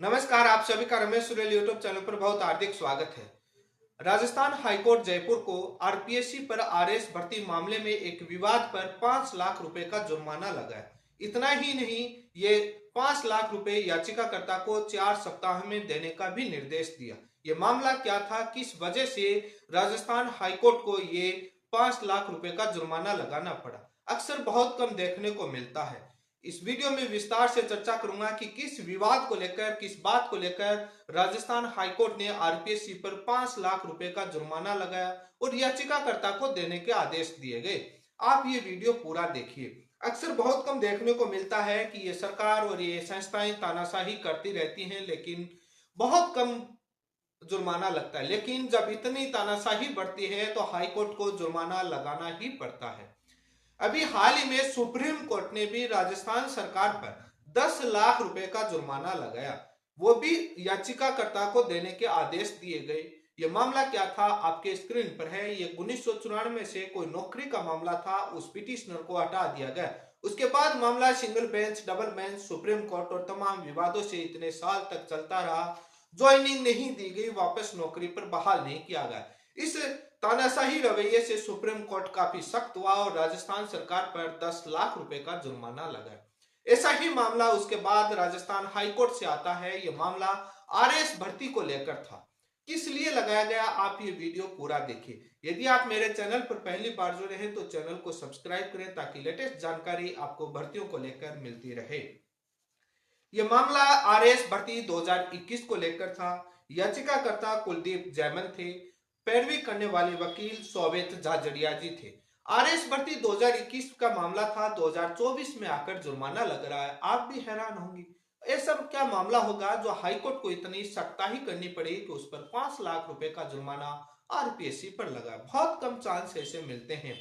नमस्कार, आप सभी का रमेश सुरेल यूट्यूब चैनल पर बहुत हार्दिक स्वागत है। राजस्थान हाईकोर्ट जयपुर को आरपीएससी पर आरएएस भर्ती मामले में एक विवाद पर 5 लाख रुपए का जुर्माना लगा है। इतना ही नहीं, ये 5 लाख रुपए याचिकाकर्ता को 4 सप्ताह में देने का भी निर्देश दिया। ये मामला क्या था, किस वजह से राजस्थान हाईकोर्ट को ये 5 लाख रुपए का जुर्माना लगाना पड़ा, अक्सर बहुत कम देखने को मिलता है। इस वीडियो में विस्तार से चर्चा करूंगा कि किस विवाद को लेकर, किस बात को लेकर राजस्थान हाईकोर्ट ने आरपीएससी पर 5 लाख रुपए का जुर्माना लगाया और याचिकाकर्ता को देने के आदेश दिए गए। आप ये वीडियो पूरा देखिए। अक्सर बहुत कम देखने को मिलता है कि ये सरकार और ये संस्थाएं तानाशाही करती रहती हैं, लेकिन बहुत कम जुर्माना लगता है। लेकिन जब इतनी तानाशाही बढ़ती है तो हाईकोर्ट को जुर्माना लगाना ही पड़ता है। अभी हाल ही में सुप्रीम कोर्ट ने भी राजस्थान सरकार पर 10 लाख रुपए का जुर्माना लगाया, वो भी याचिकाकर्ता को देने के आदेश दिए गए। ये मामला क्या था, आपके स्क्रीन पर है। ये 1994 से कोई नौकरी का मामला था, उस पिटिशनर को हटा दिया गया। उसके बाद मामला single bench, double bench, supreme court और तमाम विवादों से इतने साल तक चलता रहा। ज्वाइनिंग नहीं दी गई, वापस नौकरी पर बहाल नहीं किया गया। इस तानाशाही रवैये से सुप्रीम कोर्ट काफी सख्त हुआ और राजस्थान सरकार पर 10 लाख रुपए का जुर्माना लगा। ऐसा ही मामला उसके बाद राजस्थान हाईकोर्ट से आता है। यह मामला आरएएस भर्ती को लेकर था। किस लिए लगाया गया, आप ये वीडियो पूरा देखिए। यदि आप मेरे चैनल पर पहली बार जुड़े हैं तो चैनल को सब्सक्राइब करें ताकि लेटेस्ट जानकारी आपको भर्तियों को लेकर मिलती रहे। यह मामला आरएएस भर्ती 2021 को लेकर था। याचिकाकर्ता कुलदीप जैमन थे। पैरवी करने वाले वकील सोवेत झाझड़िया जी थे। आरएएस भर्ती 2021 का मामला था, 2024 में आकर जुर्माना लग रहा है। आप भी हैरान होंगे, ऐसा क्या मामला होगा जो हाईकोर्ट को इतनी सख्ताई करनी पड़ी कि उस पर 5 लाख रुपए का जुर्माना आरपीएससी पर लगा। बहुत कम चांस ऐसे मिलते हैं।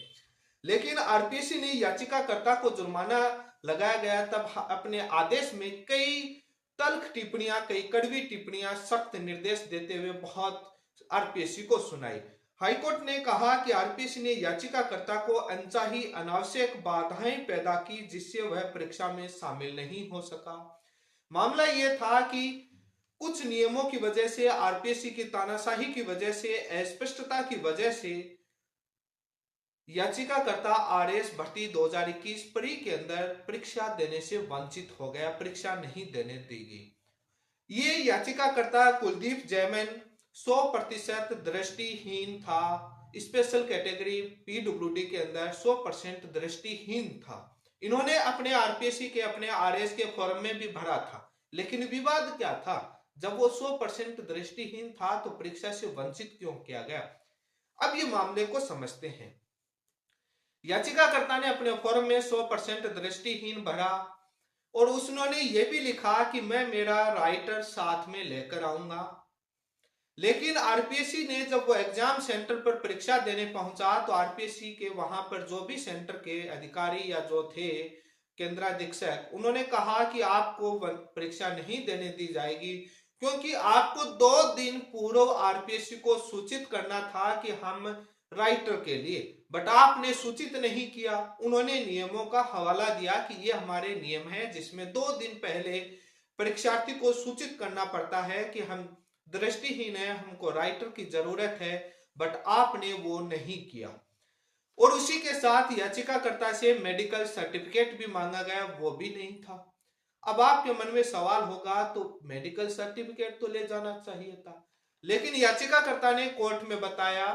लेकिन आरपीएससी ने याचिकाकर्ता को जुर्माना लगाया गया तब अपने आदेश में कई तल्ख टिप्पणियां, कई कड़वी टिप्पणियां, सख्त निर्देश देते हुए बहुत आरपीएससी को सुनाई। हाईकोर्ट ने कहा कि आरपीएससी ने याचिकाकर्ता को अनचाही अनावश्यक बाधाएं पैदा की जिससे वह परीक्षा में शामिल नहीं हो सका। मामला यह था कि कुछ नियमों की वजह से, आरपीएससी की तानाशाही की वजह से, अस्पष्टता की वजह से याचिकाकर्ता आरएएस भर्ती 2021 प्री के अंदर परीक्षा देने से वंचित हो गया, परीक्षा नहीं देने दी गई। ये याचिकाकर्ता कुलदीप जैमन 100% दृष्टिहीन था। स्पेशल कैटेगरी पीडब्ल्यूडी के अंदर 100% दृष्टिहीन था। इन्होंने अपने आरपीएससी के, अपने आरएएस के फॉर्म में भी भरा था। लेकिन विवाद क्या था, जब वो 100% दृष्टिहीन था तो परीक्षा से वंचित क्यों किया गया। अब ये मामले को समझते हैं। याचिकाकर्ता ने अपने फॉर्म में 100% दृष्टिहीन भरा और उसने ये भी लिखा कि मैं मेरा राइटर साथ में लेकर आऊंगा। लेकिन आरपीएससी ने जब वो एग्जाम सेंटर पर परीक्षा देने पहुंचा तो आरपीएससी के वहां पर जो भी सेंटर के अधिकारी या जो थे केंद्राधीक्षक, उन्होंने कहा कि आपको परीक्षा नहीं देने दी जाएगी क्योंकि आपको 2 दिन पूर्व आरपीएससी को सूचित करना था कि हम राइटर के लिए, बट आपने सूचित नहीं किया। उन्होंने नियमों का हवाला दिया कि ये हमारे नियम है जिसमें 2 दिन पहले परीक्षार्थी को सूचित करना पड़ता है कि हम दृष्टिहीन है, हमको राइटर की जरूरत है, बट आपने वो नहीं किया। और उसी के साथ याचिकाकर्ता से मेडिकल सर्टिफिकेट भी मांगा गया, वो भी नहीं था। अब आपके मन में सवाल होगा, तो मेडिकल सर्टिफिकेट तो ले जाना चाहिए था। लेकिन याचिकाकर्ता ने कोर्ट में बताया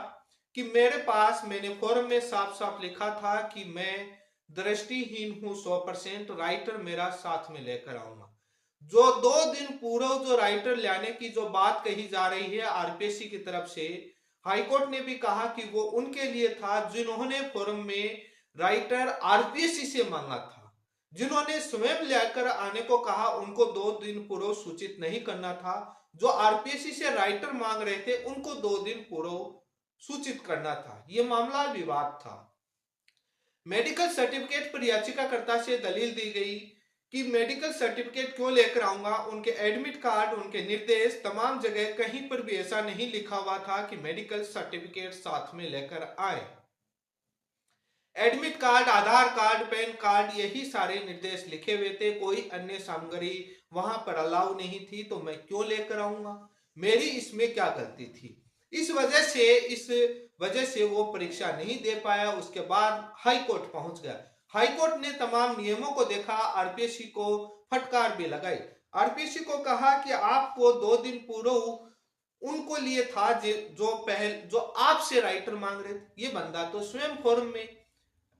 कि मेरे पास, मैंने फॉर्म में साफ साफ लिखा था कि मैं दृष्टिहीन हूं 100%, राइटर मेरा साथ में लेकर आऊंगा। जो 2 दिन पूर्व जो राइटर लाने की जो बात कही जा रही है आरपीएससी की तरफ से, हाईकोर्ट ने भी कहा कि वो उनके लिए था जिन्होंने फॉर्म में राइटर आरपीएससी से मांगा था। जिन्होंने स्वयं लेकर आने को कहा उनको 2 दिन पूर्व सूचित नहीं करना था। जो आरपीएससी से राइटर मांग रहे थे उनको 2 दिन पूर्व सूचित करना था। यह मामला विवाद था। मेडिकल सर्टिफिकेट पर याचिकाकर्ता से दलील दी गई कि मेडिकल सर्टिफिकेट क्यों लेकर आऊंगा। उनके एडमिट कार्ड, उनके निर्देश, तमाम जगह कहीं पर भी ऐसा नहीं लिखा हुआ था कि मेडिकल सर्टिफिकेट साथ में लेकर आए। एडमिट कार्ड, आधार कार्ड, पैन कार्ड, यही सारे निर्देश लिखे हुए थे। कोई अन्य सामग्री वहां पर अलाउ नहीं थी, तो मैं क्यों लेकर आऊंगा? मेरी इसमें क्या गलती थी? इस वजह से वो परीक्षा नहीं दे पाया। उसके बाद हाई कोर्ट पहुंच गया। हाई कोर्ट ने तमाम नियमों को देखा, आरपीएससी को फटकार भी लगाई। आरपीएससी को कहा कि आपको 2 दिन पूर्व उनको लिए था जो आपसे राइटर मांग रहे थे। ये बंदा तो स्वयं फॉर्म में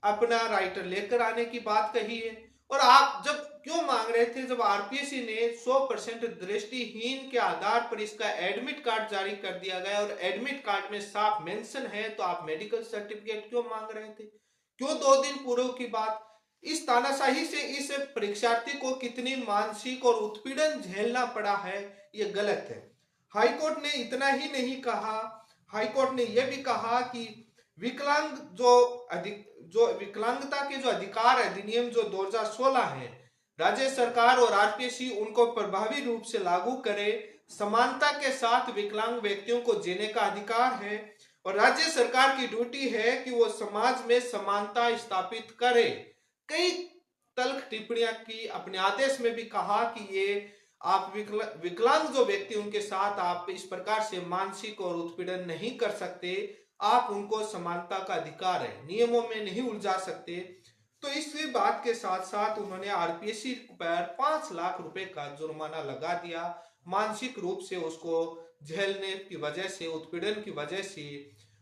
अपना राइटर लेकर आने की बात कही है। और आप जब क्यों मांग रहे थे, जब आरपीएससी ने 100% दृष्टिहीन के आधार पर इसका एडमिट कार्ड जारी कर दिया गया और एडमिट कार्ड में साफ मेंशन है, तो आप मेडिकल सर्टिफिकेट क्यों मांग रहे थे? क्यों 2 दिन पूर्व की बात? इस तानाशाही से इस परीक्षार्थी को कितनी मानसिक और उत्पीड़न झेलना पड़ा है, ये गलत है। हाईकोर्ट ने इतना ही नहीं कहा, हाईकोर्ट ने यह भी कहा कि विकलांग जो विकलांगता के जो अधिकार अधिनियम जो 2016 है, राज्य सरकार और आरपीएससी उनको प्रभावी रूप से लागू करे। समानता के साथ विकलांग व्यक्तियों को जीने का अधिकार है और राज्य सरकार की ड्यूटी है कि वो समाज में समानता स्थापित करे। कई तल्ख टिप्पणियां की, अपने आदेश में भी कहा कि ये आप विकलांग जो व्यक्ति उनके साथ आप इस प्रकार से मानसिक और उत्पीड़न नहीं कर सकते। आप उनको समानता का अधिकार है, नियमों में नहीं उलझा सकते। तो इस बात के साथ साथ उन्होंने आरपीएससी पर 5 लाख रुपए का जुर्माना लगा दिया, मानसिक रूप से उसको झेलने की वजह से, उत्पीड़न की वजह से।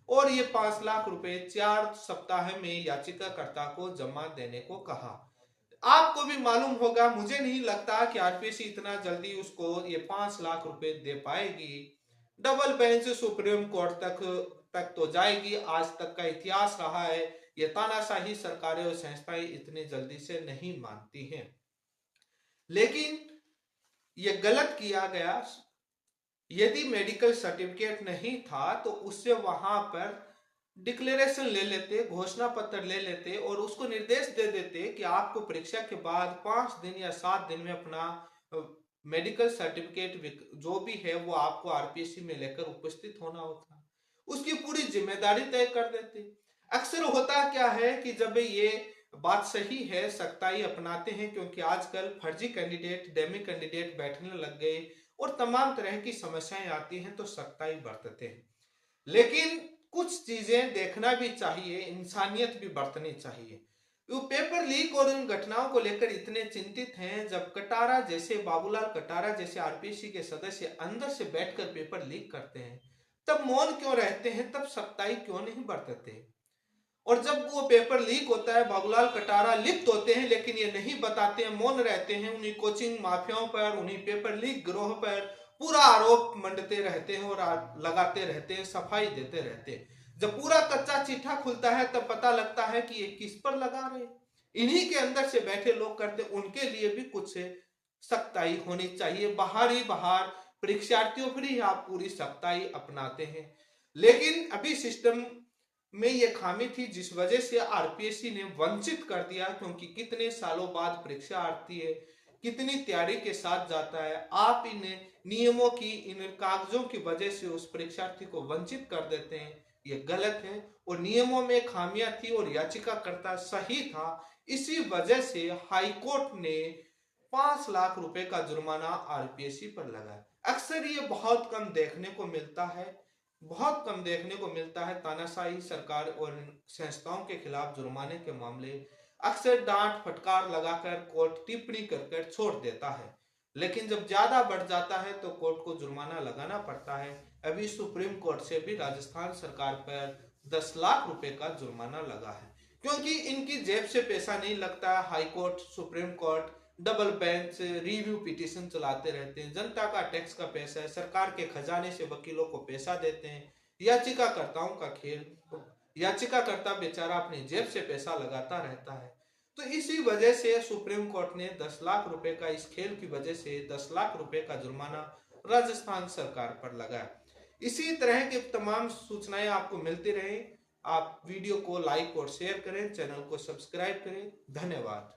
और ये 5 लाख रुपए 4 सप्ताह में याचिकाकर्ता को जमा देने को कहा। आपको भी मालूम होगा, मुझे नहीं लगता कि आरपीएससी इतना जल्दी उसको ये 5 लाख रुपए दे पाएगी। डबल बेंच सुप्रीम कोर्ट तक तो जाएगी। आज तक का इतिहास रहा है, ये तानाशाही सरकारें और संस्थाएं इतनी जल्दी से नहीं मानती हैं। लेकिन ये गलत किया गया। यदि मेडिकल सर्टिफिकेट नहीं था तो उससे वहां पर डिक्लेरेशन ले लेते, घोषणा पत्र ले लेते और उसको निर्देश दे देते कि आपको परीक्षा के बाद 5 दिन या 7 दिन में अपना मेडिकल सर्टिफिकेट जो भी है वो आपको आरपीएससी में लेकर उपस्थित होना होता, उसकी पूरी जिम्मेदारी तय कर देते। अक्सर होता क्या है कि जब ये बात सही है, सख्ताई अपनाते हैं, क्योंकि आजकल फर्जी कैंडिडेट, डेमी कैंडिडेट बैठने लग गए और तमाम तरह की समस्याएं आती हैं, तो सख्ताई बरतते हैं। लेकिन कुछ चीजें देखना भी चाहिए, इंसानियत भी बरतनी चाहिए। वो पेपर लीक और उन घटनाओं को लेकर इतने चिंतित हैं। जब कटारा जैसे, बाबूलाल कटारा जैसे आरपीएससी के सदस्य अंदर से बैठकर पेपर लीक करते हैं, तब मौन क्यों रहते हैं? तब सख्ताई क्यों नहीं बरतते? और जब वो पेपर लीक होता है, बाबूलाल कटारा लिप्त होते हैं, लेकिन ये नहीं बताते हैं, मौन रहते हैं। उन्हीं कोचिंग माफियाओं पर, उन्हीं पेपर लीक गिरोह पर पूरा आरोप मंडते रहते हैं और लगाते रहते हैं, सफाई देते रहते हैं। जब पूरा कच्चा चिट्ठा खुलता है तब पता लगता है कि ये किस पर लगा रहे, इन्हीं के अंदर से बैठे लोग करते। उनके लिए भी कुछ सख्ताई होनी चाहिए। बाहर ही बाहर परीक्षार्थियों पर ही आप पूरी सख्ताई अपनाते हैं, लेकिन अभी सिस्टम में ये खामी थी जिस वजह से आरपीएससी ने वंचित कर दिया। क्योंकि कितने सालों बाद परीक्षा आती है, कितनी तैयारी के साथ जाता है, आप इन नियमों की, इन कागजों की वजह से उस परीक्षार्थी को वंचित कर देते हैं। ये गलत है और नियमों में खामियां थी और याचिकाकर्ता सही था। इसी वजह से हाईकोर्ट ने 5 लाख रुपए का जुर्माना आरपीएससी पर लगाया। अक्सर ये बहुत कम देखने को मिलता है, बहुत कम देखने को मिलता है। तानाशाही सरकार और संस्थाओं के खिलाफ जुर्माने के मामले अक्सर डांट फटकार लगाकर कोर्ट टिप्पणी कर छोड़ देता है, लेकिन जब ज्यादा बढ़ जाता है तो कोर्ट को जुर्माना लगाना पड़ता है। अभी सुप्रीम कोर्ट से भी राजस्थान सरकार पर 10 लाख रुपए का जुर्माना लगा है, क्योंकि इनकी जेब से पैसा नहीं लगता। High court, supreme court double bench review petition चलाते रहते हैं, जनता का टैक्स का पैसा है, सरकार के खजाने से वकीलों को पैसा देते हैं। याचिकाकर्ताओं का खेल, याचिकाकर्ता बेचारा अपनी जेब से पैसा लगाता रहता है। तो इसी वजह से सुप्रीम कोर्ट ने 10 लाख रुपए का, इस खेल की वजह से 10 लाख रुपए का जुर्माना राजस्थान सरकार पर लगा। इसी तरह की तमाम सूचनाएं आपको मिलती रहे। आप वीडियो को लाइक और शेयर करें, चैनल को सब्सक्राइब करें। धन्यवाद।